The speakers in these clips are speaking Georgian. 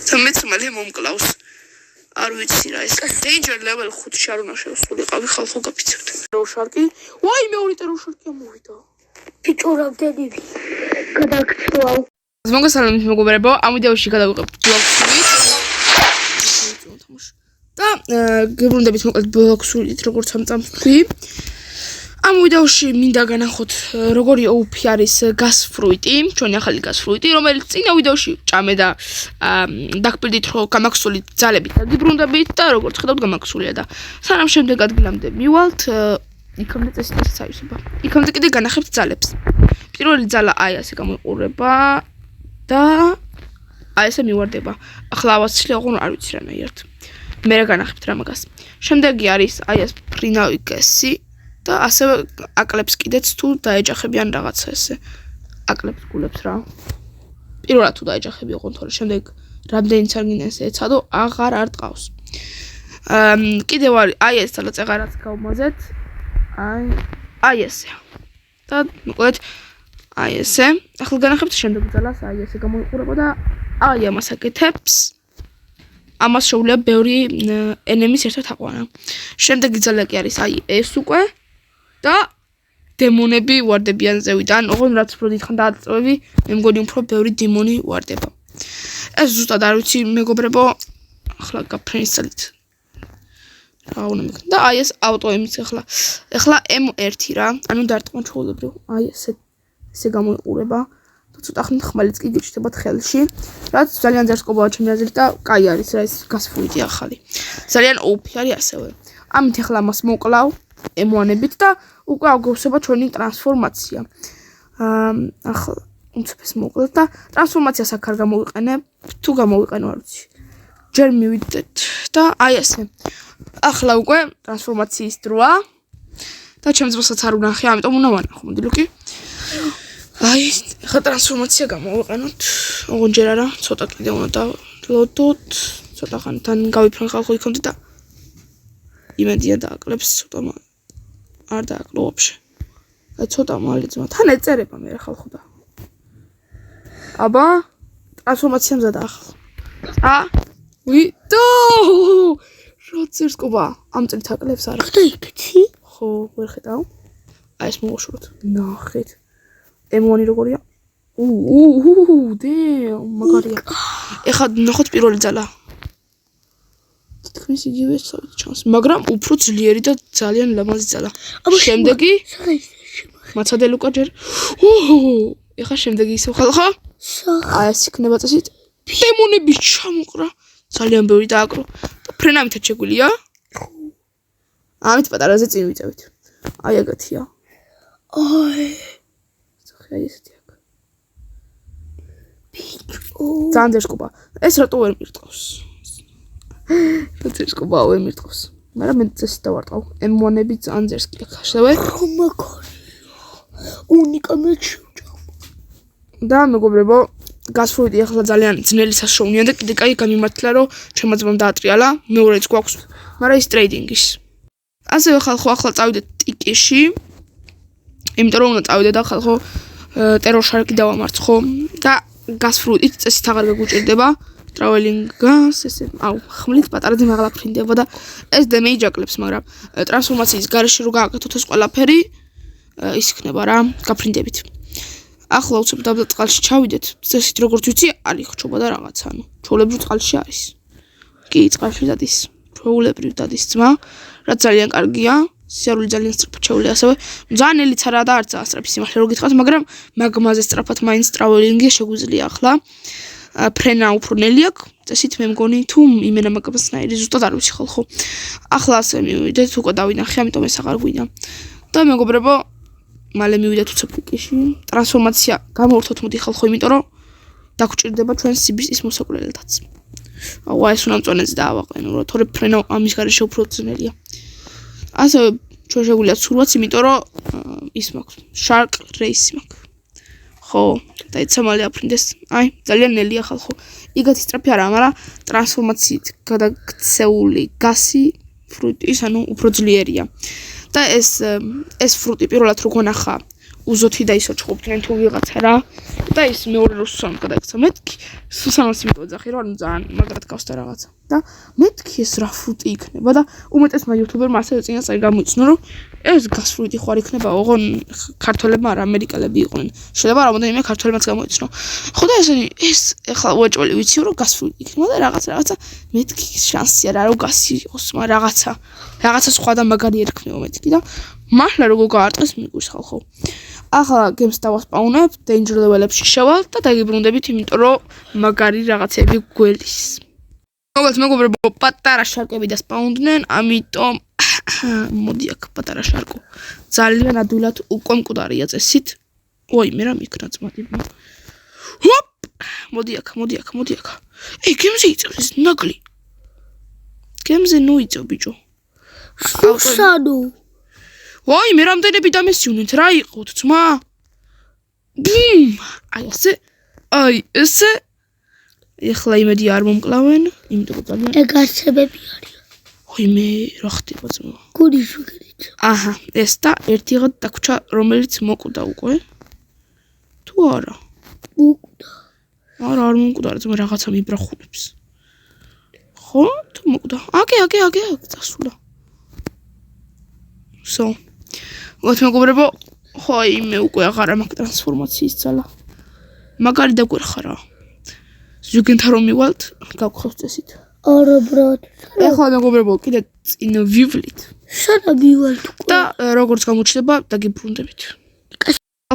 და მეც მალე მომკლავს. არ ვიცი რა ეს. Danger level 5-ში არ უნდა შევსულიყავი ხალხო გაფიცებთ. ტეროშარკი. ვაი მეორე ტეროშარკი ამოვიდა. ბიჭო რამდენივი გადაგწვავ. მოგესალმებით მეგობრებო, ამ ვიდეოში გადავიღებ ბლოქსურით. და გებრუნდებით მოკლედ ბლოქსურით როგორც ამ წამს თქვი. ამ ვიდეოში მინდა განახოთ როგორი OP არის გასფრუიტი, ჩვენი ახალი გასფრუიტი, რომელიც წინა ვიდეოში ჭამე და დაგპირდით რომ გამაქსული ძალებით დაგიბრუნდებით და როგორც ხედავთ გამაქსულია და სანამ შემდეგ ადგილამდე მივალთ, იქამდე წესითაც აისება. იქამდე კიდე განახებთ ძალებს. პირველი ძალა აი ასე გამოიყურება და აი ასე მივარდება. ახლა ავაცილე აღარ არ ვიცი რანაირად. მე რა განახებთ რა მაგას. შემდეგი არის აი ეს ფრინავი გესი და ასევე აკლებს კიდეც თუ დაეჯახებიან რაღაცა ესე. აკლებს გულებს რა. პირველად თუ დაეჯახები ოღონდ თორე შემდეგ რამდენიც არ გინდას ეცადო აღარ არ ტყავს. კიდევ არის აი ეს ძალა წეღარაც გავმაზეთ. აი ესე. და მოკლედ აი ესე. ახლა განახებთ შემდეგ ძალას აი ესე გამოიყურება და აი ამას აკეთებს. ამას შეუძლია ბევრი ენემის ერთად აყვანა. შემდეგი ძალა კი არის აი ეს უკვე და დემონები ვარდებიან ზევიდან, ოღონდ რაც უფრო დიდხან დააწევები, მე მგონი უფრო ბევრი დემონი ვარდება. ეს ზუსტად არ ვიცი მეგობრებო, ახლა გაფრენისალით. რა უნდა მეკნა და აი ეს ავტოემიც ახლა M1 რა, ანუ დარტყმა ჩვეულებრივ, აი ესე გამოიყურება. და ცოტა ხნით ხმალიც კი გიჩნდებათ ხელში, რაც ძალიან ძერსკობაა ჩემი აზრით და კაი არის რა ეს გასფრუიტი ახალი. ძალიან OP არის ასევე. ამით ახლა მას მოკლავ M1-ებით და უკვე ავგავსება ჩვენი ტრანსფორმაცია. ახლა უმცფეს მოკლედ და ტრანსფორმაციას აქ არ გამოვიყენებ, თუ გამოვიყენო არ ვიცი. ჯერ მივიდეთ და აი ესე. ახლა უკვე ტრანსფორმაციის დროა და ჩემს ძმასაც არ უნახე, ამიტომ უნდა ვანახო, მოდი ლუკი. აი, ხა ტრანსფორმაცია გამოვიყენოთ. ოღონდ ჯერ არა, ცოტა კიდე უნდა დავლოდოთ. ცოტა ხანთან გავიფრენ ხალხო იქამდე და იმედია დააკლებს ცოტა არ დააკლო ვაფშე. აი ცოტა მალე ძმა. თან ეწერება მე ხალხო და. აბა, ტრანსფორმაცია მზადა ახლა. ვიდო! როცერსკობა. ამ წელით აკლებს არა. ხდა იქცი? ხო, ვერ ხედავ. აი ეს მოვაშოროთ. ნახეთ. M1 როგორია? დემ, მაგარია. ეხლა ნახოთ პირველი ძალა. თქმის იგივე ჩანს, მაგრამ უფრო ძლიერი და ძალიან ლამაზი ძალა. შემდეგი? მაცადე ლუკა ჯერ. ეხლა შემდეგი ისევ ხალხო? აი ეს იქნება წესით. დემონები ჩამოყრა. ძალიან ბევრი დააკრო. ფრენამითაც შეგვიძლია? ამით პატარაზე წინ ვიწევით. აი ეგეთია. აი ესეთი აქ. ძალიან ძერსკობა. ეს რატო ვერ მირტყავს? ძერსკობა ვერ მირტყავს. მაგრამ მე წესით დავარტყავ. M1-ები ძალიან ძერსკი აქ. შევე? უნიკამეთ შევჭამ. და მეგობრებო, გასფრუიტი ახლა ძალიან ძნელი სასშოვნია და კიდე კაი გამიმართლა რომ ჩემმა ძმამ დაატრიალა, მეორეც გვაქვს, მაგრამ ის ტრეიდინგის. ასევე ხალხო ახლა წავიდეთ ტიკეში. იმიტომ რომ უნდა წავიდე და ხალხო ტეროშარკი დავამარცხო და გასფრუიტით წესით აღარ გაგუჭირდება ტრაველინგას ესე ხმლით პატარა ძმაღლა ფრინდება და ეს დემეიჯ აკლებს, მაგრამ ტრანსფორმაციის გარეშე რო გააკეთოთ ეს ყველაფერი ის იქნება რა, გაფრინდებით. ახლა უცებ დაბლა წყალში ჩავიდეთ, წესით როგორც ვიცი, არ იხჩობა და რაღაცა, ანუ ჩვეულებრივ წყალში არის. კი, წყალში დადის, ჩვეულებრივ დადის ძმა, რაც ძალიან კარგია. სიარული ძალიან სწრაფად შეუძლია ასევე ძალიან ელიც არა და არც სწრაფი სიმართლე რო გითხრათ, მაგრამ მაგმაზე სწრაფად მაინც ტრაველინგი შეგვიძლია ახლა. ფრენა უფრო ნელი აქვს, წესით მე მგონი თუ იმენა მაგასნაირი ზუსტად არ ვიცი ხალხო. ახლა ასე მივიდეთ, უკვე დავინახე, ამიტომ ეს აღარ გვიდა. და მეგობრებო, მალე მივიდეთ უცებ ტიკეში. ტრანსფორმაცია გამოვართოთ მოდი ხალხო, იმიტომ რომ დაგჭირდება ჩვენ სიბისის მოსაკვირველთაც. აუ ეს უნდა მწონეც დაავაყენო, რომ თორე ფრენა ამის გარეშე უფრო ძნელია. ასევე ჩვენ შეგვიძლია ცურვაც, იმიტომ რომ ის მაქვს, Shark Race მაქვს. ხო, დაიცა მალე აფრინდეს. აი, ძალიან ნელია ხალხო. იგივე სწრაფი არა, მაგრამ ტრანსფორმაციით გადაქცეული გასი ფრუტის, ანუ უფრო ძლიერია. და ეს ფრუტი პირველად რო გონახა უზოთი და ისო ჩხუბდნენ თუ ვიღაცა რა და ის მეორე რუსულს გადაიქცა მეთქი სუსანოს იმით ვეძახი რომ ძალიან მაგრად გავსდა რაღაცა და მეთქი ეს რა ფრუტი იქნება და უმეტესმა იუთუბერმა ასევე წინასწარი გამოიცნო რომ ეს გასფრუიტი ხوار იქნება ოღონ ქართველებმა არა ამერიკელები იყვნენ შეიძლება რამოდენიმე ქართველებმაც გამოიცნო ხო და ესენი ეს ეხლა უეჭველი ვიცი რომ გასფრუიტი იქნება და რაღაცა მეთქი შანსია რა რომ გასიღოს მაგრამ რაღაცა სხვა და მაგარი ერქნება მეთქი და მართლა როგორ გაარტყეს მიგვირს ხალხო ახლა გემს დავასპაუნებ danger level-ებში შევალ და დაგიბრუნდებით იმიტომ რომ მაგარი რაღაცები გველის როგორც მეგობრებო პატარა შარკები და სპაუნდნენ ამიტომ მოდი აქ პატარა შარკო ძალიან ადვილად უკვე მკვდარია წესით ой მე რა მიქნა ძმადებმა ჰოპ მოდი აქ გემზე იწევს ეს ნაგლი გემზე ნუ იწევ ბიჭო სუსანო ой მე რამდენები დამესიუნეთ რა იყოთ ძმა აი ესე ეხლა იმედი არ მომკლავენ იმიტომ ძალიან ეგარცებები არიან ой მე რა ხდება ძმა გულიშვიგით აჰა ეს და ერთიღად დაგვრჩა რომელიც მოკვდა უკვე თუ არა მოკვდა არა არ მომკვდა ძმა რაღაცა მიბრახულებს ხო თუ მოკვდა აკე წასულა so вот მეგობრებო ხო იმე უკვე აღარა მაქვს ტრანსფორმაციის ძალა მაგარი დაგვერხარა ზუგენთან რომ მივალთ გავხსოვთ წესით არა ბრატ ეხლა მეგობრებო კიდე წინ ვივლით სადა მივალთ და როგორც გამოჩნდება დაგიბრუნდებით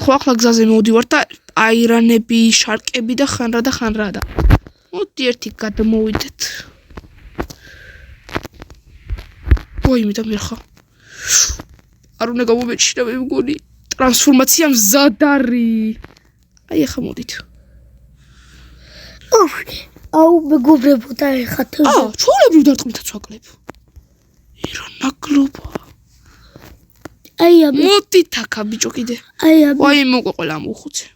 ხო ახლა გზაზე მოვდივარ და აირანები შარკები და ხანრა და მოდი ერთი გადმოვიდეთ ой მე დამერხა არ უნდა გამომეჩინა მე მგონი ტრანსფორმაცია მზად არის აი ახლა მოდით აუ მეგობრებო და ეხა ჩვეულებრივ დარტყმითაც ვაკლებ ირა ნაგლობა აი ამ მოდით აქა ბიჭო კიდე აი მოყვეყოლა ამ უხუცე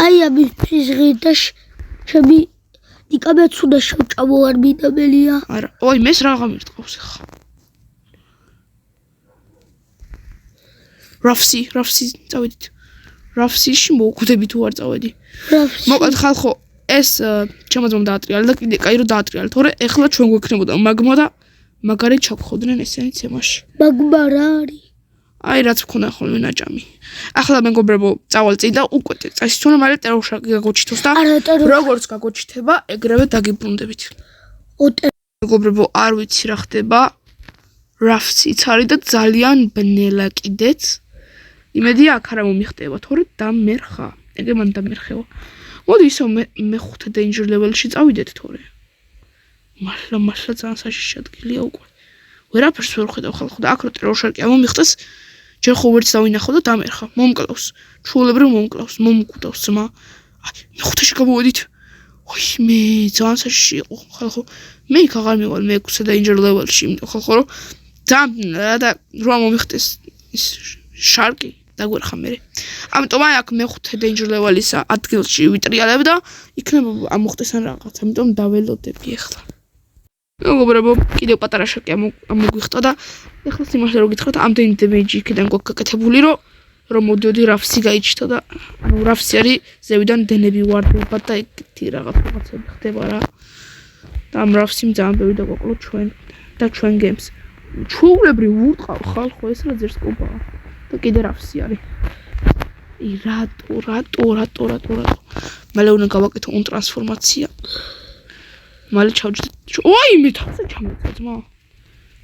აი ამის ფიზღი და შემი იკაბეც უნდა შევჭამო არ მინდამელია არა ой მეს რაღა მირტყავს ახლა რაფსი წავედით რაფსიში მოვკვდები თუ არ წავედი მოკლედ ხალხო ეს ჩემო დაატრიალე და კიდე კაი რომ დაატრიალე თორე ეხლა ჩვენ გვექნებოდა მაგმა და მაგარი ჩაგხოდნენ ესენი ცემაში მაგმა რა არის აი რაც მქონდა ხოლმე ნაჭამი ახლა მეგობრებო წავალ წინ და უკვე წასიცონა მალე ტეროშაკი გაგოჩითოს და როგორც გაგოჩითება ეგრევე დაგიბრუნდებით მეგობრებო არ ვიცი რა ხდება რაფსიც არის და ძალიან ბნელა კიდეც იმედია აქ არა მომიხდება თორე დამერხა ეგე მან დამერხევა მოდი ისო მე 5 danger level-ში წავიდეთ თორე მართლა ძალიან საშიში ადგილია უკვე ვერაფერს ვერ ხედავ ხალხო და აქ რო ტეროშაკი მომიხდეს ჯერ ხო ვერც დავინახო და დამერხა მომკლავს ჩულებრივ მომკლავს მომკვდავს ძმა აი მე 5-ში გამოვედით ой მე ძალიან საშიში იყო ხალხო მე იქ აღარ მივალ მე 6 danger level-ში იმიტომ ხალხო რომ ძალიან და რა მომიხდეს ის შარკი დაგვერხა მე ამიტომ აი აქ მე 5 danger level-ის ადგილში ვიტრიალებ და იქნება ამოხდეს ან რაღაც ამიტომ დაველოდები ახლა მეგობრებო კიდევ პატარა შარკი ამოგვიხტა და ახლა სიმართლე რო გითხრათ ამდენი დემეიჯი იქიდან გვაქვს გაკეთებული რომ მოდიოდი რაფსი გაიჩნდა და ანუ რაფსი არის ზევიდან დენები ვარდება და ეგეთი რაღაცები ხდება რა და ამ რაფსიმ ძალიან ბევრი დაგვაკლო ჩვენ გემს ჩვეულებრივ ვუტყავ ხალხო ეს რა ძერს კოპაა და კიდე რაფსი არის ი რატო მალე უნდა გავაკეთო un ტრანსფორმაცია მალე ჩავჯდეთ ой მე თავზე ჩამეცა ძმა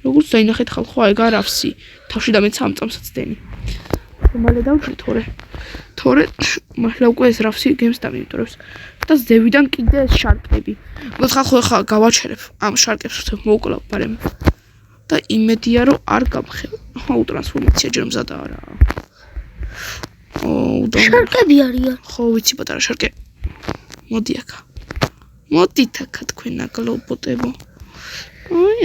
როგორც დაინახეთ ხალხო აი გარაფსი თავში დამეცა ამ წამსაც დენი მალე დავჭრი თორე მართლა უკვე ეს რაფსი გემს დამიუტრებს და ზევიდან კიდე ეს შარკები მოდი ხალხო ხა გავაჩერებ ამ შარკებს ვთქვი მოვკლავ ბარემ და იმედია რომ არ გამხევ აუ ტრანსფორმაცია ჯერ მზადა არა შარკები არიან ხო ვიცი პატარა შარკე მოდი აქა მოდით აქა თქვენ ნაგლობოტებო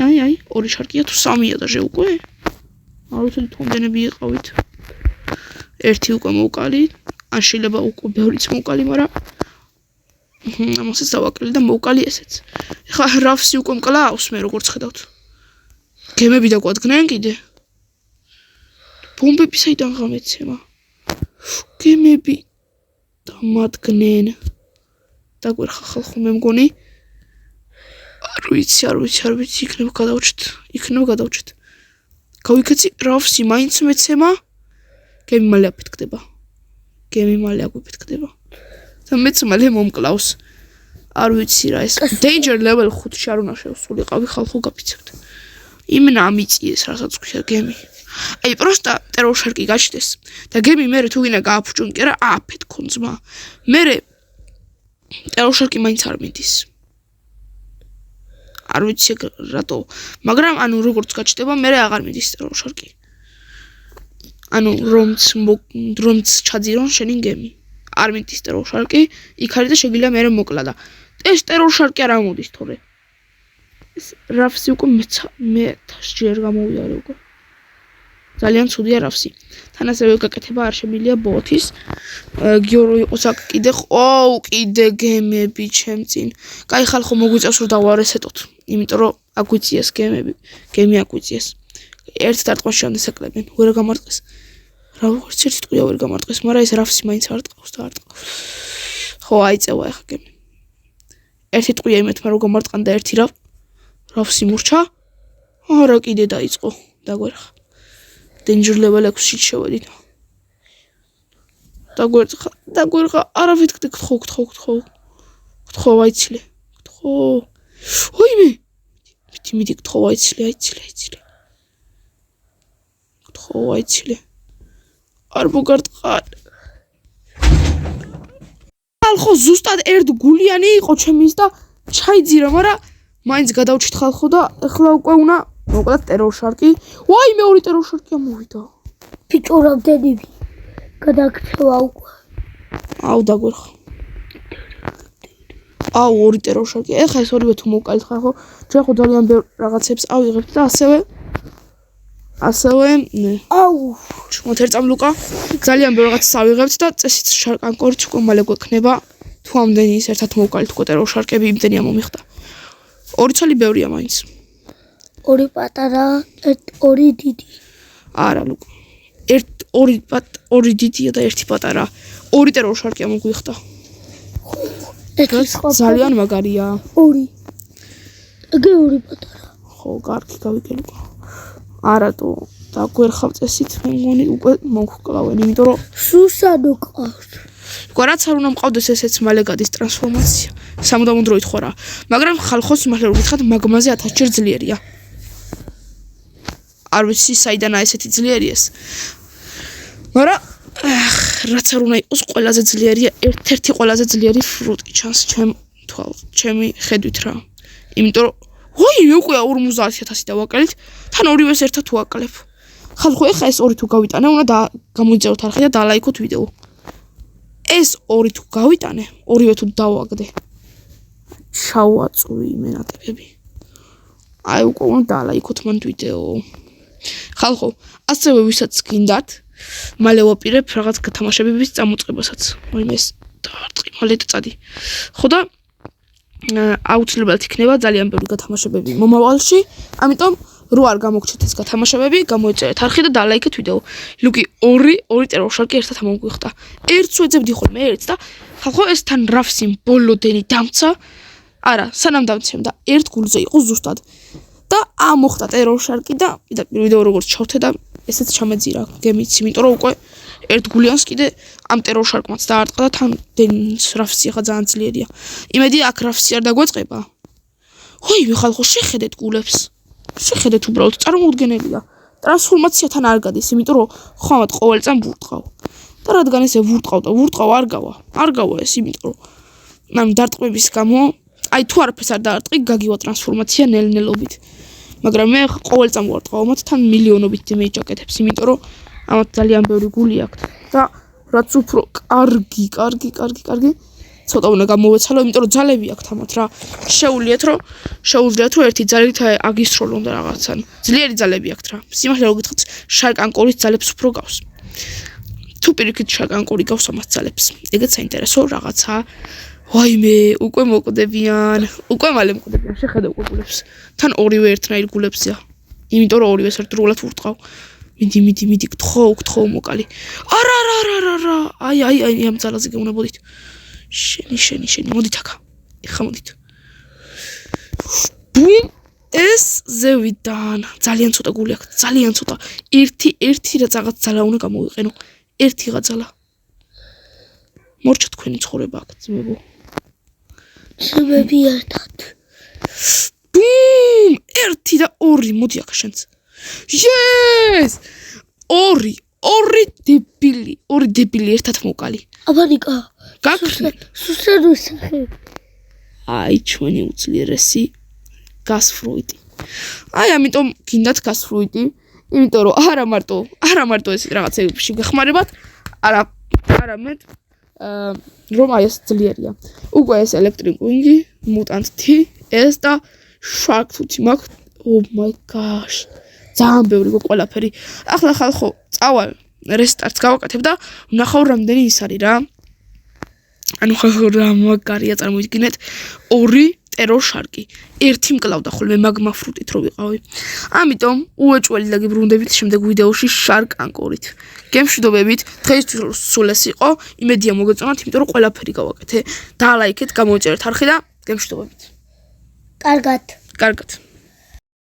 აი ორი შარკია თუ სამია და უკვე არ ვიცი თუნდენები იყავით ერთი უკვე მოვკალი ან შეიძლება უკვე ბევრიც მოვკალი მაგრამ ამასაც დავაკლი და მოვკალი ესეც ეხლა რაფსი უკვე მკლავს მე როგორც ხედავთ გემები დაგვადგნენ კიდე ბომბები საიდან გამეცემა გემები დამადგნენ. დაგვერხა ხალხო მე მგონი. არ ვიცი, იქნება გადავჭეთ. გავიქეცი რავსი მაინც მეცემა. გემი მალე აფეთქდება. და მეც მალე მომკლავს. არ ვიცი რა ეს. Danger level 5-ში არ უნდა შევსულიყავი ხალხო გაფიცებთ. იმენა ამიწიეს რასაც ქვია გემი. აი პროსტა ტერორშარკი გაჩნდეს და გემი მე თუ გინდა გააფუჭონ კი არა აფეთქონ ძმა. მე ტერორშარკი მაინც არ მიდის. არ ვიცი რატო, მაგრამ ანუ როგორც გაჩნდება მე აღარ მიდის ტერორშარკი. ანუ რომც ჩაძირონ შენი გემი. არ მიდის ტერორშარკი, იქ არის და შეგიძლია მე მოკლა და ეს ტერორშარკი არ ამოდის თორე. ეს რავსი უკვე მე ჯერ გამოვიარე უკვე. ძალიან ცუდია რავსი. თან ასევე გაკეთება არ შემილია ბოთის. გიორო იყოს აქ კიდე გემები ჩემ წინ. კაი ხალხო მოგვიწევს რომ დავარესეტოთ. იმიტომ რომ აგვიწიეს გემი აგვიწიეს. ერთ დარტყმაში ამდეს აკლებენ. ვერ გამარტყეს. როგორც ერთი ტყვია ვერ გამარტყეს, მაგრამ ეს რავსი მაინც არ ტყავს. ხო, აიწევა ახლა გემი. ერთი ტყვია იმეთმა რომ გამარტყან და ერთი რავსი მურჩა. არა კიდე დაიწყო. დაგვერხა. Danger level 6-ში შევედით. დაგვერხა, არავით გთხოვ, აიცილე. ოიმე. მიდი გთხოვ, აიცილე. გთხოვ, აიცილე. არ მოგარტყარ. ხალხო ზუსტად ერთ გულიანი იყო ჩემის და ჩაიძირა, მაგრამ მაინც გადავჭით ხალხო და ეხლა უკვე უნდა მოკლათ ტერორშარკი. ვაიმე ორი ტერორშარკი ამოვიდა. ბიჭო რამდენივი გადაგწევა უკვე. აუ დაგვერხა. აუ ორი ტერორშარკი. ეხლა ეს ორივე თუ მოვკალით ხალხო, ჩვენ ხო ძალიან ბევრ რაღაცებს ავიღებთ და ასევე აუ ჩვენ ერთწამლუკა ძალიან ბევრ რაღაცას ავიღებთ და წესით შარკანკორიც უკვე მალე გვექნება. თუ ამდენი ის ერთად მოვკალით უკვე ტერორშარკები იმდენი ამომიხდა. ორი ცალი ბევრია მაინც. ორი პატარა, ორი დიდი. არა ლუკ. ორი დიდია და ერთი პატარა. ორი ტერორშარკი ამოგვიხდა. ძალიან მაგარია. ორი. ეგ ორი პატარა. ხო, კარგი გავიგე ლუკ. არატო დაგვერხავ წესით მე მგონი უკვე მოგკლავენ, იმიტომ რომ სუსადო ყავს. რაც არ უნდა მყავდეს ესეც მალე გადის ტრანსფორმაცია. სამუდამო დროით ხო რა. მაგრამ ხალხოს მართლა რომ გითხრათ მაგმაზე 1000 ჯერ ძლიერია. არ ვიცი საიდანაა ესეთი ძლიერი ეს. მაგრამ რაც არ უნდა იყოს ყველაზე ძლიერია, ერთ-ერთი ყველაზე ძლიერი ფრუტი ჩანს ჩემი ხედვით რა. იმიტომ რომ ვაიმე უკვე 50000 დავაკელით, თან ორივეს ერთად თუ აკლებ. ხალხო ეხა ეს ორი თუ გავიტანე, უნდა გამოიწეროთ არხი და დალაიქოთ ვიდეო. ეს ორი თუ გავიტანე, ორივე თუ დავაგდე. ჩავაწვი იმენატები. აი უკვე უნდა დალაიქოთ მან ვიდეო. ხალხო, ასევე ვისაც გინდათ, მალე ვაპირებ რაღაც გათამაშებების წამოწყებასაც. ვაიმე ეს დაარტყი მალე წადი. ხო და აუცილებლად იქნება ძალიან ბევრი გათამაშებები მომავალში, ამიტომ რო არ გამოგჩეთ ეს გათამაშებები, გამოიწერეთ არხი და დალაიქეთ ვიდეო. ლუკი ორი ტერორშარკი ერთად ამოგვიხდა. ერთს ვეძებდი ხოლმე ერთს და ხალხო ეს თან რავსი ბოლოდენი დამცა. არა, სანამ დამცემდა ერთ გულზე იყო ზუსტად. და ამოხდა ტერორშარკი და ვიდეო როგორც ჩავთე და ესეც ჩამეძირა გემიც, იმიტომ რომ უკვე ერთ გულიანს კიდე ამ ტერორშარკმაც დაარტყა და თან რავსი ახლა ძალიან ძლიერია. იმედი აქ რავსი არ დაგვეწყება. ხოიმე ხალხო შეხედეთ გულებს. შეხედეთ უბრალოდ წარმოუდგენელია. ტრანსფორმაცია არ გადის, იმიტომ რომ ხომად ყოველ წამ ვურტყავ. და რადგან ესე ვურტყავ არ გავა ეს, იმიტომ რომ ანუ დარტყმების გამო, აი თუ არაფერს არ დაარტყი, გაგივა ტრანსფორმაცია ნელ-ნელობით. მაგრამ მე ყოველ წამ ვურტყავ, მათ თან მილიონობით დემეიჯ აკეთებს, იმიტომ რომ ამათ ძალიან ბევრი გული აქვს და რაც უფრო კარგი, ცოტა უნდა გამოვეცალო, იმიტომ რომ ძალები აქვს ამათ რა. შეუძლიათ რომ ერთი ძალით აგისროლონ და რაღაცა. ძლიერი ძალები აქვს რა. სიმართლე რომ გითხრათ, შარკანკორის ძალებს უფრო გავს. თუ პირიქით შარკანკორი გავს ამას ძალებს. ეგეც საინტერესო რაღაცა. ვაიმე, უკვე მოკვდებიან. შეხედე უკვე გულებს. თან ორივე ერთნაირ გულებსია. იმიტომ რომ ორივეს ერთდროულად ვურტყავ. მიდი, გთხოვ მოკალი. არა. აი ამ ძალაზე გეუნებოდით. შენი, მოდით აქა. ეხა მოდით. ბუმ, ეს ზევიდან. ძალიან ცოტა გული აქვს, ძალიან ცოტა. ერთი რაღაც ძალა უნდა გამოვიყენო. ერთი რაღაცა. მორჩა თქვენი ცხოვრება აქ, ძმებო. ძმები ერთად. ბუმ, 1 და 2, მოდი აქ შენც. Yes! 2 დებილი ერთად მოკალი. აბანიკა. გაქრნე. სუსერუსახე. აი ჩვენი უძლიერესი გასფრუიტი. აი ამიტომ გინდათ გასფრუიტი, იმიტომ რომ არა მარტო ეს რაღაცებში გეხმარებათ, არამედ რომ აი ეს ძლიერია. უკვე ეს electric wing, mutant T, ეს და shark tooth მაქვს. Oh my gosh. ძალიან ბევრი ყველაფერი. ახლა ხო წავალ restart-ს გავაკეთებ და ვნახავ რამდენი ის არის რა. ანუ ხო რა მაგარია წარმოიდგინეთ 2 terror shark-ი. ერთი მკლავდა ხოლმე magma fruit-ით რო ვიყავი. ამიტომ უეჭველი და გიბრუნდებით შემდეგ ვიდეოში shark anchor-ით. გემშვიდობებით, დღეისთვის სულ ეს იყო. იმედია მოგეწონათ, იმიტომ რომ ყველაფერი გავაკეთე. დაალაიქეთ, გამოიწერეთ არხი და გემშვიდობებით. კარგად. კარგად.